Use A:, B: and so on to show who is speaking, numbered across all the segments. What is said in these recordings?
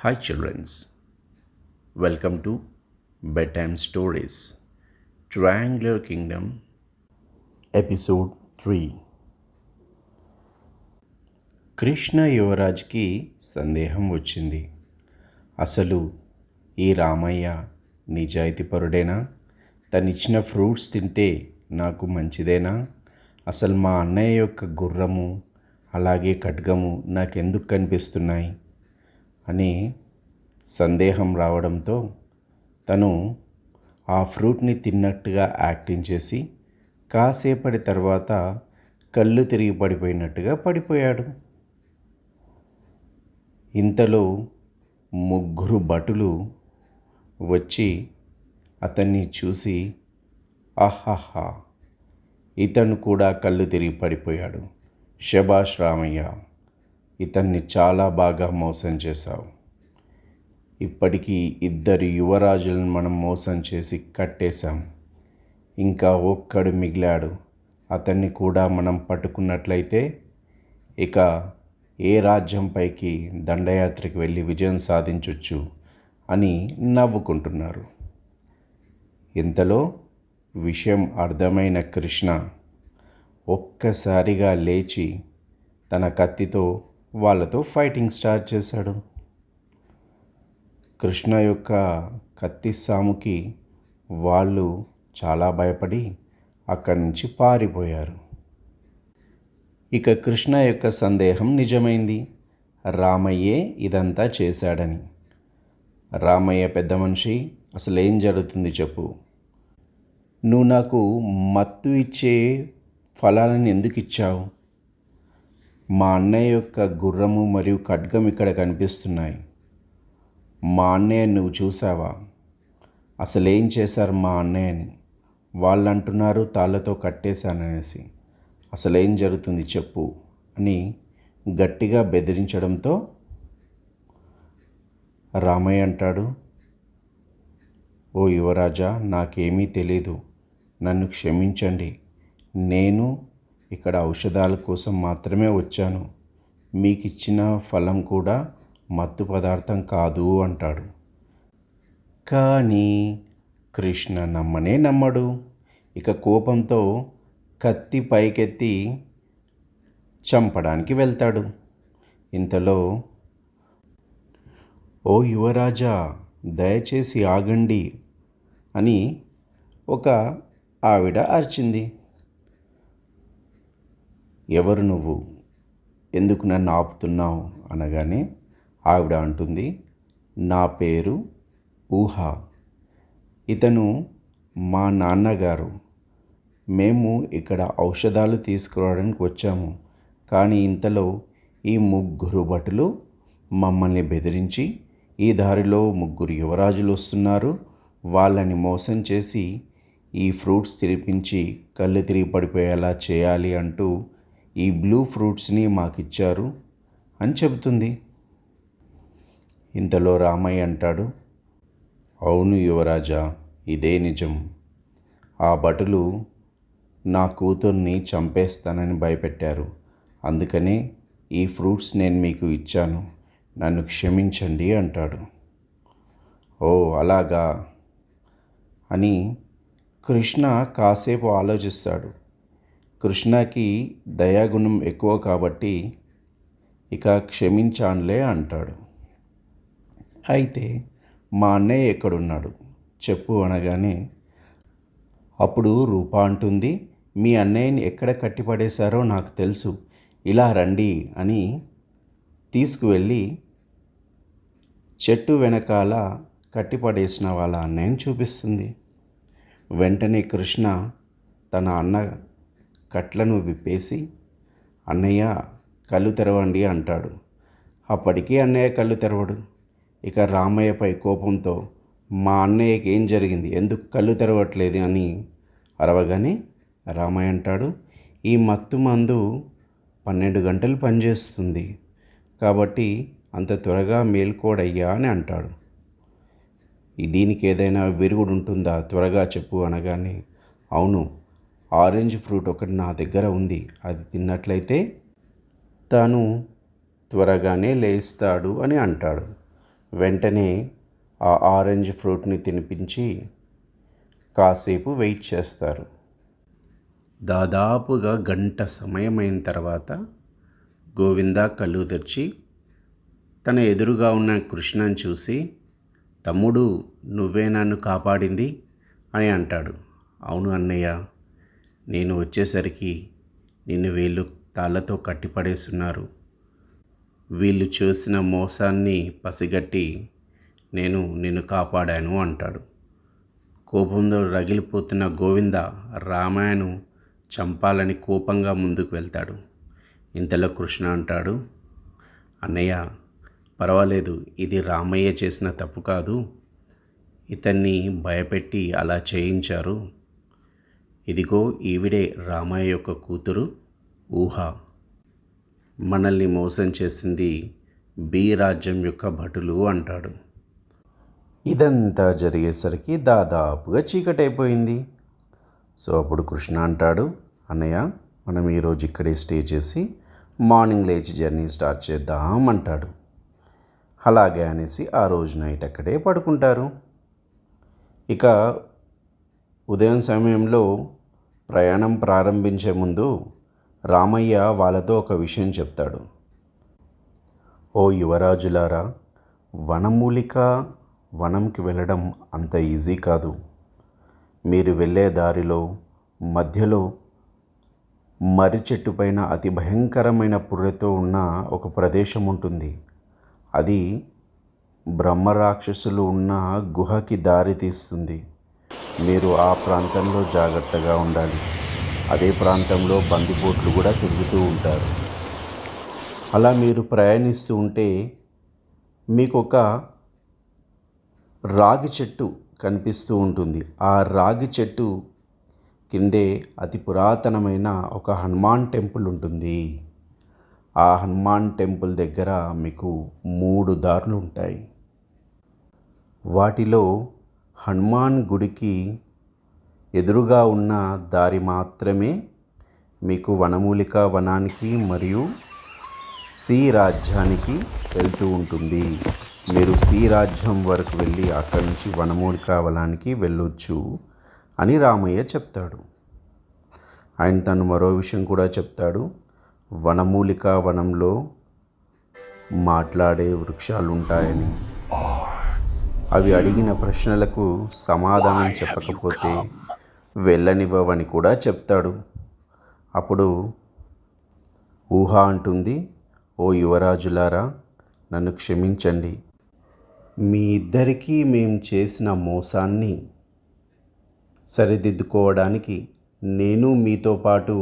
A: Hi, childrens. Welcome to Bedtime Stories Triangular Kingdom, Episode 3. Krishna యువరాజ్కి సందేహం వచ్చింది. అసలు ఈ రామయ్య నిజాయితీపరుడేనా? తనిచ్చిన ఫ్రూట్స్ తింటే నాకు మంచిదేనా? అసలు మా అన్నయ్య యొక్క గుర్రము అలాగే ఖడ్గము నాకెందుకు కనిపిస్తున్నాయి అని సందేహం రావడంతో తను ఆ ఫ్రూట్ని తిన్నట్టుగా యాక్టింగ్ చేసి కాసేపటి తర్వాత కళ్ళు తిరిగి పడిపోయినట్టుగా పడిపోయాడు. ఇంతలో ముగ్గురు భటులు వచ్చి అతన్ని చూసి, ఆహాహా, ఇతను కూడా కళ్ళు తిరిగి పడిపోయాడు. శభాష్ రామయ్య, ఇతన్ని చాలా బాగా మోసం చేశావు. ఇప్పటికీ 2 యువరాజులను మనం మోసం చేసి కట్టేశాం. ఇంకా ఒక్కడు మిగిలాడు. అతన్ని కూడా మనం పట్టుకున్నట్లయితే ఇక ఏ రాజ్యంపైకి దండయాత్రకి వెళ్ళి విజయం సాధించవచ్చు అని నవ్వుకుంటున్నారు. ఇంతలో విషయం అర్థమైన కృష్ణ ఒక్కసారిగా లేచి తన కత్తితో వాళ్ళతో ఫైటింగ్ స్టార్ట్ చేశాడు. కృష్ణ యొక్క కత్తి సాముకి వాళ్ళు చాలా భయపడి అక్కడి నుంచి పారిపోయారు. ఇక కృష్ణ యొక్క సందేహం నిజమైంది. రామయ్యే ఇదంతా చేశాడని. రామయ్య, పెద్ద మనిషి, అసలు ఏం జరుగుతుంది చెప్పు. నువ్వు నాకు మత్తు ఇచ్చే ఫలాలను ఎందుకు ఇచ్చావు? మా అన్నయ్య యొక్క గుర్రము మరియు ఖడ్గం ఇక్కడ కనిపిస్తున్నాయి. మా అన్నయ్య నువ్వు చూసావా? అసలు ఏం చేశారు మా అన్నయ్యని? వాళ్ళు అంటున్నారు తాళ్ళతో కట్టేశాననేసి. అసలు ఏం జరుగుతుంది చెప్పు అని గట్టిగా బెదిరించడంతో రామయ్య అంటాడు, ఓ యువరాజా, నాకేమీ తెలీదు, నన్ను క్షమించండి. నేను ఇక్కడ ఔషధాల కోసం మాత్రమే వచ్చాను. మీకు ఇచ్చిన ఫలం కూడా మత్తు పదార్థం కాదు అంటాడు. కానీ కృష్ణ నమ్మనే నమ్మడు. ఇక కోపంతో కత్తి పైకెత్తి చంపడానికి వెళ్తాడు. ఇంతలో, ఓ యువరాజా, దయచేసి ఆగండి అని ఒక ఆవిడ అరిచింది. ఎవరు నువ్వు? ఎందుకు నన్ను ఆపుతున్నావు అనగానే ఆవిడ అంటుంది, నా పేరు ఊహ. ఇతను మా నాన్నగారు. మేము ఇక్కడ ఔషధాలు తీసుకురావడానికి వచ్చాము. కానీ ఇంతలో ఈ ముగ్గురు భటులు మమ్మల్ని బెదిరించి, ఈ దారిలో 3 యువరాజులు వస్తున్నారు, వాళ్ళని మోసం చేసి ఈ ఫ్రూట్స్ తినిపించి కళ్ళు తిరిగి పడిపోయేలా చేయాలి అంటూ ఈ బ్లూ ఫ్రూట్స్ని మాకిచ్చారు అని చెబుతుంది. ఇంతలో రామయ్య అంటాడు, అవును యువరాజా, ఇదే నిజం. ఆ భటులు నా కూతుర్ని చంపేస్తానని భయపెట్టారు. అందుకనే ఈ ఫ్రూట్స్ నేను మీకు ఇచ్చాను. నన్ను క్షమించండి అంటాడు. ఓ అలాగా అని కృష్ణ కాసేపు ఆలోచిస్తాడు. కృష్ణకి దయాగుణం ఎక్కువ కాబట్టి ఇక క్షమించానులే అంటాడు. అయితే మా అన్నయ్య ఎక్కడున్నాడు చెప్పు అనగానే అప్పుడు రూప అంటుంది, మీ అన్నయ్యని ఎక్కడ కట్టిపడేశారో నాకు తెలుసు, ఇలా రండి అని తీసుకువెళ్ళి చెట్టు వెనకాల కట్టిపడేసిన వాళ్ళ అన్నయ్యని చూపిస్తుంది. వెంటనే కృష్ణ తన అన్న కట్లను విప్పేసి, అన్నయ్య కళ్ళు తెరవండి అంటాడు. అప్పటికీ అన్నయ్య కళ్ళు తెరవడు. ఇక రామయ్యపై కోపంతో, మా అన్నయ్యకి ఏం జరిగింది, ఎందుకు కళ్ళు తెరవట్లేదు అని అరవగానే రామయ్య అంటాడు, ఈ మత్తు మందు 12 గంటలు పనిచేస్తుంది కాబట్టి అంత త్వరగా మేల్కోడయ్యా అని అంటాడు. దీనికి ఏదైనా విరుగుడు ఉంటుందా, త్వరగా చెప్పు అనగానే, అవును, ఆరెంజ్ ఫ్రూట్ ఒకటి నా దగ్గర ఉంది, అది తిన్నట్లయితే తను త్వరగానే లేస్తాడు అని అంటాడు. వెంటనే ఆ ఆరెంజ్ ఫ్రూట్ని తినిపించి కాసేపు వెయిట్ చేస్తారు. దాదాపుగా గంట సమయం అయిన తర్వాత గోవింద కళ్ళు తెరిచి తన ఎదురుగా ఉన్న కృష్ణని చూసి, తమ్ముడు, నువ్వే నన్ను కాపాడింది అని అంటాడు. అవును అన్నయ్య, నేను వచ్చేసరికి నిన్ను వీళ్ళు తాళ్ళతో కట్టిపడేస్తున్నారు. వీళ్ళు చేసిన మోసాన్ని పసిగట్టి నేను నిన్ను కాపాడాను అంటాడు. కోపంలో రగిలిపోతున్న గోవింద రామయ్యను చంపాలని కోపంగా ముందుకు వెళ్తాడు. ఇంతలో కృష్ణ అంటాడు, అన్నయ్య పర్వాలేదు, ఇది రామయ్య చేసిన తప్పు కాదు. ఇతన్ని భయపెట్టి అలా చేయించారు. ఇదిగో ఈవిడే రామయ్య యొక్క కూతురు ఊహ. మనల్ని మోసం చేసింది బి రాజ్యం యొక్క భటులు అంటాడు. ఇదంతా జరిగేసరికి దాదాపుగా చీకటైపోయింది. సో అప్పుడు కృష్ణ అంటాడు, అన్నయ్య మనం ఈరోజు ఇక్కడే స్టే చేసి మార్నింగ్ లేచి జర్నీ స్టార్ట్ చేద్దాం అంటాడు. అలాగే అనేసి ఆ రోజు నైట్ అక్కడే పడుకుంటారు. ఇక ఉదయం సమయంలో ప్రయాణం ప్రారంభించే ముందు రామయ్య వాళ్ళతో ఒక విషయం చెప్తాడు. ఓ యువరాజులారా, వనమూలిక వనంకి వెళ్ళడం అంత ఈజీ కాదు. మీరు వెళ్ళే దారిలో మధ్యలో మర్రి చెట్టు పైన అతి భయంకరమైన పుర్రెతో ఉన్న ఒక ప్రదేశం ఉంటుంది. అది బ్రహ్మరాక్షసులు ఉన్న గుహకి దారి తీస్తుంది. మీరు ఆ ప్రాంతంలో జాగ్రత్తగా ఉండాలి. అదే ప్రాంతంలో బందిపోట్లు కూడా తిరుగుతూ ఉంటారు. అలా మీరు ప్రయాణిస్తూ ఉంటే మీకు ఒక రాగి చెట్టు కనిపిస్తూ ఉంటుంది. ఆ రాగి చెట్టు కిందే అతి పురాతనమైన ఒక హనుమాన్ టెంపుల్ ఉంటుంది. ఆ హనుమాన్ టెంపుల్ దగ్గర మీకు 3 దారులు ఉంటాయి. వాటిలో హనుమాన్ గుడికి ఎదురుగా ఉన్న దారి మాత్రమే మీకు వనమూలిక వనానికి మరియు సి రాజ్యానికి వెళ్తూ ఉంటుంది. మీరు సి రాజ్యం వరకు వెళ్ళి అక్కడి నుంచి వనమూలిక వనానికి వెళ్ళొచ్చు అని రామయ్య చెప్తాడు. ఆయన తను మరో విషయం కూడా చెప్తాడు. వనమూలిక వనంలో మాట్లాడే వృక్షాలు ఉంటాయని, అవి అడిగిన ప్రశ్నలకు సమాధానం చెప్పకపోతే వెళ్ళనివ్వవని కూడా చెప్తాడు. అప్పుడు ఊహ అంటుంది, ఓ యువరాజులారా, నన్ను క్షమించండి. మీ ఇద్దరికీ మేము చేసిన మోసాన్ని సరిదిద్దుకోవడానికి నేను మీతో పాటు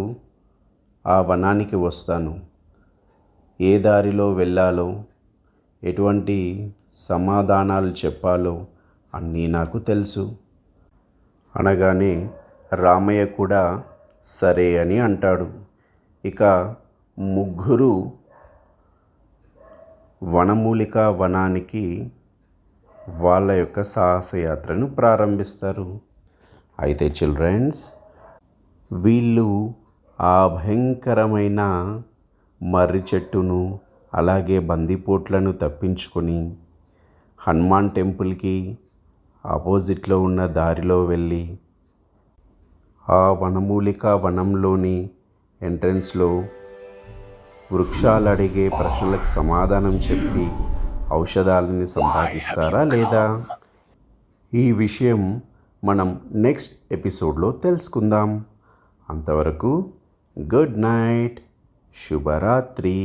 A: ఆ వనానికి వస్తాను. ఏ దారిలో వెళ్ళాలో, ఎటువంటి సమాధానాలు చెప్పాలో అన్నీ నాకు తెలుసు అనగానే రామయ్య కూడా సరే అని అంటాడు. ఇక ముగ్గురు వనమూలిక వనానికి వాళ్ళ యొక్క సాహసయాత్రను ప్రారంభిస్తారు. అయితే చిల్డ్రన్స్, వీళ్ళు ఆ భయంకరమైన మర్రి చెట్టును అలాగే బందిపోట్లను తప్పించుకొని హనుమాన్ టెంపుల్కి ఆపోజిట్లో ఉన్న దారిలో వెళ్ళి ఆ వనమూలిక వనంలోని ఎంట్రన్స్లో వృక్షాలు అడిగే ప్రశ్నలకు సమాధానం చెప్పి ఔషధాలని సంపాదిస్తారా లేదా? ఈ విషయం మనం నెక్స్ట్ ఎపిసోడ్లో తెలుసుకుందాం. అంతవరకు గుడ్ నైట్, శుభరాత్రి.